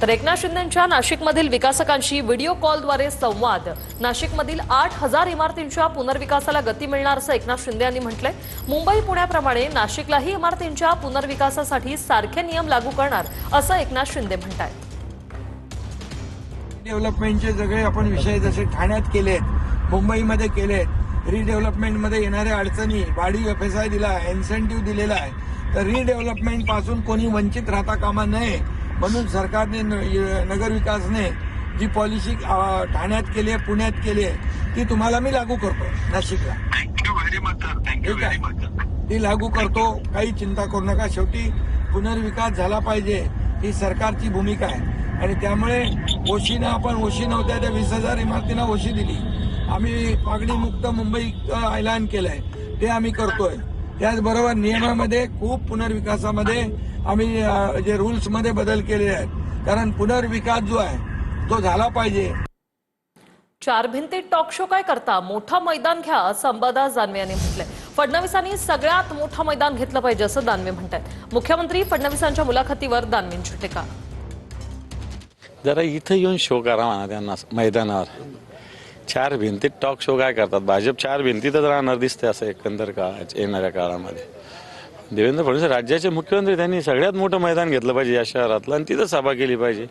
तर एकनाथ शिंदेंच्या नाशिकमधील विकासकांशी व्हिडिओ कॉलद्वारे संवाद। नाशिकमधील 8,000 इमारतींच्या पुनर्विकासाला गती मिळणार असं एकनाथ शिंदे यांनी म्हटलंय। मुंबई पुण्याप्रमाणे नाशिकलाही इमारतींच्या पुनर्विकासासाठी सारखे नियम लागू करणार असं एकनाथ शिंदे म्हणतात। डेव्हलपमेंटचे सगळे आपण विषय जसे ठाण्यात केलेत, मुंबईमध्ये केलेत, रिडेव्हलपमेंटमध्ये येणाऱ्या अडचणी, वाढीव FSI दिला, इन्सेंटिव्ह दिलेला आहे, तर रिडेव्हलपमेंट पासून कोणी वंचित राहता कामा नये म्हणून सरकारने नगर विकासने जी पॉलिसी ठाण्यात केली आहे, पुण्यात केली आहे, ती तुम्हाला मी लागू करतो नाशिकला। Thank you very much sir, thank you very much. ती लागू करतो, काही चिंता करू नका। शेवटी पुनर्विकास झाला पाहिजे ही सरकारची भूमिका आहे आणि त्यामुळे ओशीनं आपण ओशी नव्हत्या त्या 20,000 इमारतींना ओशी दिली। आम्ही पागडी मुक्त मुंबई ऐलान केलंय, ते आम्ही करतोय। त्याचबरोबर नियमामध्ये खूप पुनर्विकासामध्ये आम्ही जे रूल्समध्ये बदल केले आहेत, कारण पुनर्विकास जो आहे तो झाला पाहिजे। चार भिंतीत टॉक शो काय करता, मोठं मैदान घ्या असं अंबादास दानवे यांनी म्हटलंय। फडणवीसांनी सगळ्यात मोठं मैदान घेतलं पाहिजे असं दानवे म्हणतात। मुख्यमंत्री फडणवीसांच्या मुलाखतीवर दानवेंची टीका। जरा इथं येऊन शो करा म्हणा त्यांना मैदानावर। चार भिंतीत टॉक शो काय करतात? भाजप चार भिंतीतच राहणार दिसते असं एकंदर येणाऱ्या काळामध्ये। देवेंद्र फडणवीस राज्याचे मुख्यमंत्री, त्यांनी सगळ्यात मोठं मैदान घेतलं पाहिजे या शहरातलं आणि तिथं सभा केली पाहिजे।